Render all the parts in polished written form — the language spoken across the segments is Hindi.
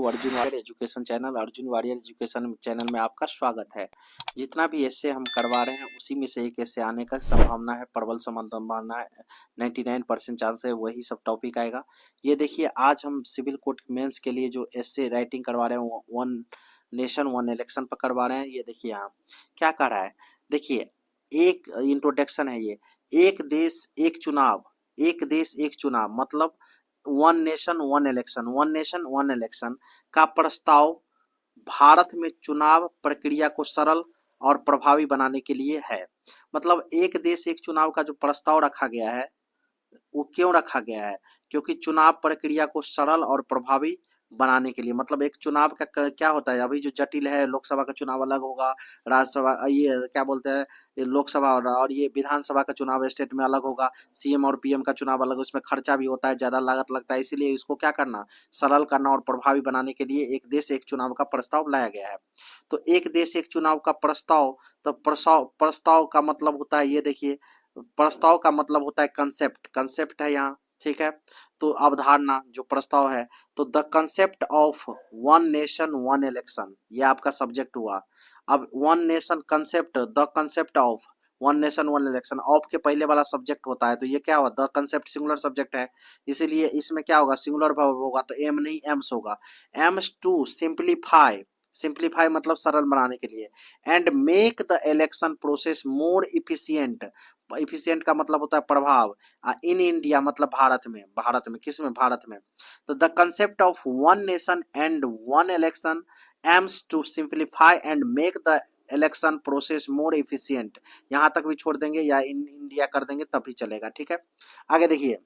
To Arjun Warrior education channel. Arjun Warrior education channel में आपका स्वागत है। जितना भी एस्से हम करवा रहे हैं उसी में से एक एस्से आने का संभावना है, प्रबल संभावना है, 99% चांस है वही सब टॉपिक आएगा। ये देखिए, आज हम सिविल कोर्ट मेंस के लिए जो एस्से राइटिंग करवा रहे हैं वन नेशन वन इलेक्शन पर करवा रहे हैं। ये देखिए यहाँ क्या कर रहा है, देखिए एक इंट्रोडक्शन है ये। एक देश एक चुनाव, एक देश एक चुनाव मतलब one nation one election, one nation one election का प्रस्ताव भारत में चुनाव प्रक्रिया को सरल और प्रभावी बनाने के लिए है। मतलब एक देश एक चुनाव का जो प्रस्ताव रखा गया है वो क्यों रखा गया है, क्योंकि चुनाव प्रक्रिया को सरल और प्रभावी बनाने के लिए। मतलब एक चुनाव का क्या होता है, अभी जो जटिल है, लोकसभा का चुनाव अलग होगा, राज्यसभा ये क्या बोलते हैं, ये लोकसभा और ये विधानसभा का चुनाव स्टेट में अलग होगा, सीएम और पीएम का चुनाव अलग, उसमें खर्चा भी होता है, ज्यादा लागत लगता है। इसीलिए इसको क्या करना, सरल करना और प्रभावी बनाने के लिए एक देश एक चुनाव का प्रस्ताव लाया गया है। तो एक देश एक चुनाव का प्रस्ताव, तो प्रस्ताव का मतलब होता है, ये देखिए प्रस्ताव का मतलब होता है कंसेप्ट, कंसेप्ट है यहाँ, ठीक है। तो अवधारणा जो प्रस्ताव है, तो the concept of one nation one election, ये आपका सब्जेक्ट हुआ। अब one nation concept, the concept of one nation one election, of के पहले वाला सब्जेक्ट होता है, तो ये क्या हुआ, द कंसेप्ट सिंगुलर सब्जेक्ट है, इसीलिए इसमें क्या होगा, सिंगुलर वर्ब होगा, तो एम नहीं एम्स होगा। एम्स टू सिंप्लीफाई, सिंप्लीफाई मतलब सरल बनाने के लिए, and make the election process more efficient, efficient का मतलब होता है प्रभाव, इन इंडिया मतलब भारत में, भारत में किस में, भारत में। तो the concept of one nation and one election aims to simplify and make the election process more efficient, यहां तक भी छोड़ देंगे या इन इंडिया कर देंगे तब भी चलेगा, ठीक है। आगे देखिए,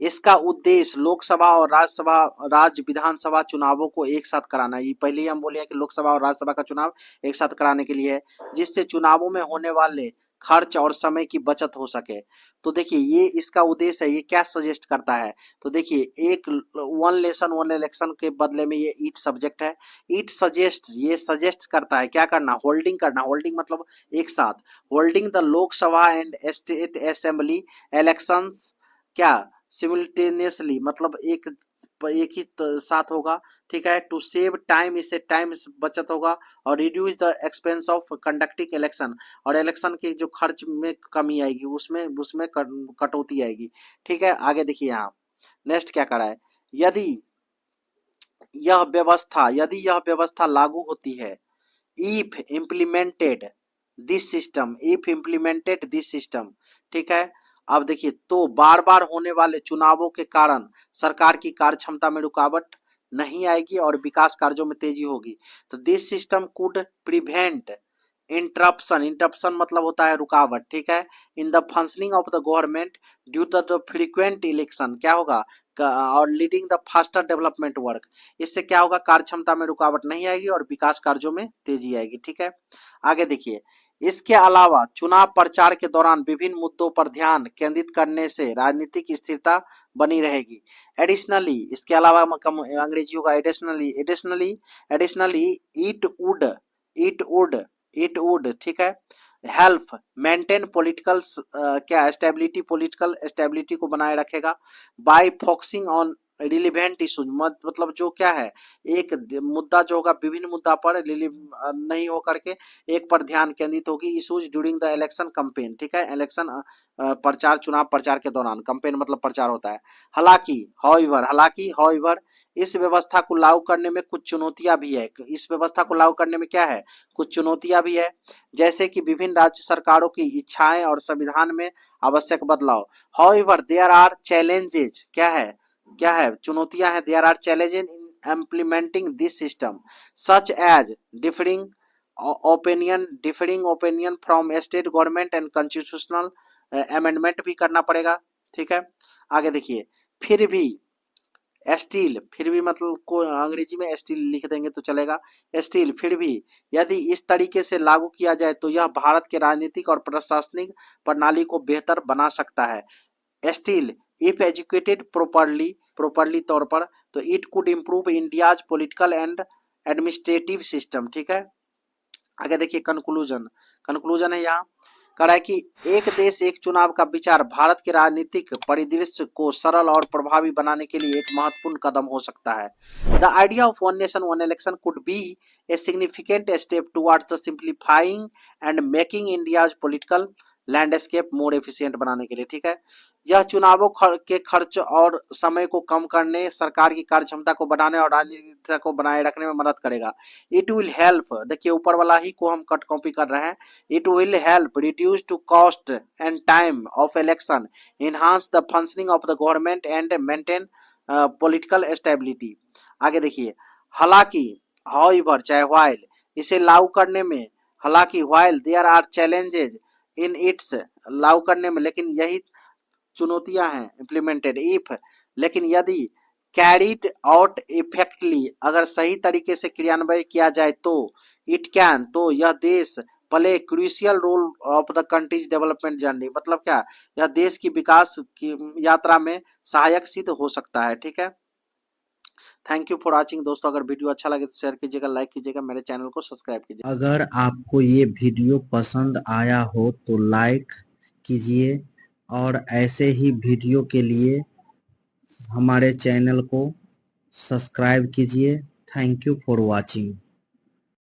इसका उद्देश्य लोकसभा और राज्यसभा, राज्य विधानसभा चुनावों को एक साथ कराना। ये पहले ही हम बोले हैं कि लोकसभा और राज्यसभा का चुनाव एक साथ कराने के लिए है, जिससे चुनावों में होने वाले खर्च और समय की बचत हो सके। तो देखिए ये इसका उद्देश्य है, ये क्या सजेस्ट करता है, तो देखिए एक वन नेशन वन इलेक्शन के बदले में ये ईट सब्जेक्ट है, ईट सजेस्ट, ये सजेस्ट करता है क्या करना, होल्डिंग करना, होल्डिंग मतलब एक साथ, holding the Lok Sabha and state assembly elections, क्या सिमिल्टेनियसली मतलब एक ही साथ होगा, ठीक है। टू सेव टाइम, इससे टाइम बचत होगा, और reduce the expense of conducting election, और इलेक्शन के जो खर्च में कमी आएगी, उसमें उसमें कटौती आएगी, ठीक है। आगे देखिए यहाँ नेक्स्ट क्या करा है, यदि यदि यह व्यवस्था लागू होती है, if implemented this system, if implemented this system, ठीक है। अब देखिए, तो बार बार होने वाले चुनावों के कारण सरकार की कार्य क्षमता में रुकावट नहीं आएगी और विकास कार्यों में तेजी होगी। तो this system could prevent interruption, interruption मतलब होता है रुकावट, ठीक है, in the functioning of the government due to the frequent election, क्या होगा, और leading the faster development work, इससे क्या होगा, कार्य क्षमता में रुकावट नहीं आएगी और विकास कार्यों में तेजी आएगी, ठीक है। आगे देखिए, इसके अलावा चुनाव प्रचार के दौरान विभिन्न मुद्दों पर ध्यान केंद्रित करने से राजनीतिक स्थिरता बनी रहेगी। एडिशनली, इसके अलावा अंग्रेजी होगा additionally, additionally, additionally it would, ठीक है, हेल्प मेंटेन पॉलिटिकल क्या स्टेबिलिटी, पॉलिटिकल स्टेबिलिटी को बनाए रखेगा, bye focusing on relevant issues, मतलब जो क्या है, एक मुद्दा जो होगा विभिन्न मुद्दा पर नहीं हो करके एक पर ध्यान केंद्रित होगी, issues during the election campaign, ठीक है, इलेक्शन प्रचार, चुनाव प्रचार के दौरान, कैंपेन मतलब प्रचार होता है। हालांकि इस व्यवस्था को लागू करने में कुछ चुनौतियां भी है, इस व्यवस्था को लागू करने में क्या है, कुछ चुनौतियां भी है, जैसे कि विभिन्न राज्य सरकारों की इच्छाएं और संविधान में आवश्यक बदलाव। हाउएवर देयर आर चैलेंजेज, क्या है चुनौतियां हैं, there are challenges in implementing this system such as differing opinion from state government and constitutional amendment भी करना पड़ेगा, ठीक है। आगे देखिए, फिर भी स्टील, फिर भी मतलब को अंग्रेजी में स्टील लिख देंगे तो चलेगा, स्टील फिर भी यदि इस तरीके से लागू किया जाए तो यह भारत के राजनीतिक और प्रशासनिक प्रणाली को बेहतर बना सकता है। स्टील इफ एजुकेटेड प्रॉपरली तौर पर, तो it could improve India's political and administrative system, ठीक है। आगे देखिए कंक्लूजन, कंक्लूजन है यहाँ, कह रहा है कि एक देश एक चुनाव का विचार भारत के राजनीतिक परिदृश्य को सरल और प्रभावी बनाने के लिए एक महत्वपूर्ण कदम हो सकता है। The idea of one nation one election could be a significant step towards the simplifying and making India's political landscape more efficient बनाने के लिए। ठीक है, यह चुनावों के खर्च और समय को कम करने, सरकार की कार्यक्षमता को बढ़ाने और राजनीतिकता को बनाए रखने में मदद करेगा। इट विल हेल्प, देखिए ऊपर वाला ही को हम कट कॉपी कर रहे हैं, it will help reduce to cost and time of election, enhance the functioning of the government and maintain political stability। आगे देखिए, हालांकि however चाहे while इसे लागू करने में, हालांकि while there are challenges in its लागू करने में, लेकिन यही चुनौतियां हैं इम्प्लीमेंटेड, इफ लेकिन यदि कैरिड आउट इफेक्टली अगर सही तरीके से क्रियान्वयन किया जाए तो इट कैन, तो यह देश play crucial role of the country's development journey, मतलब क्या, यह देश की विकास की यात्रा में सहायक सिद्ध हो सकता है। ठीक है, थैंक यू फॉर वॉचिंग दोस्तों। अगर वीडियो अच्छा लगे तो शेयर कीजिएगा, लाइक कीजिएगा, मेरे चैनल को सब्सक्राइब कीजिए। अगर आपको ये वीडियो पसंद आया हो तो लाइक कीजिए और ऐसे ही वीडियो के लिए हमारे चैनल को सब्सक्राइब कीजिए। Thank you for watching.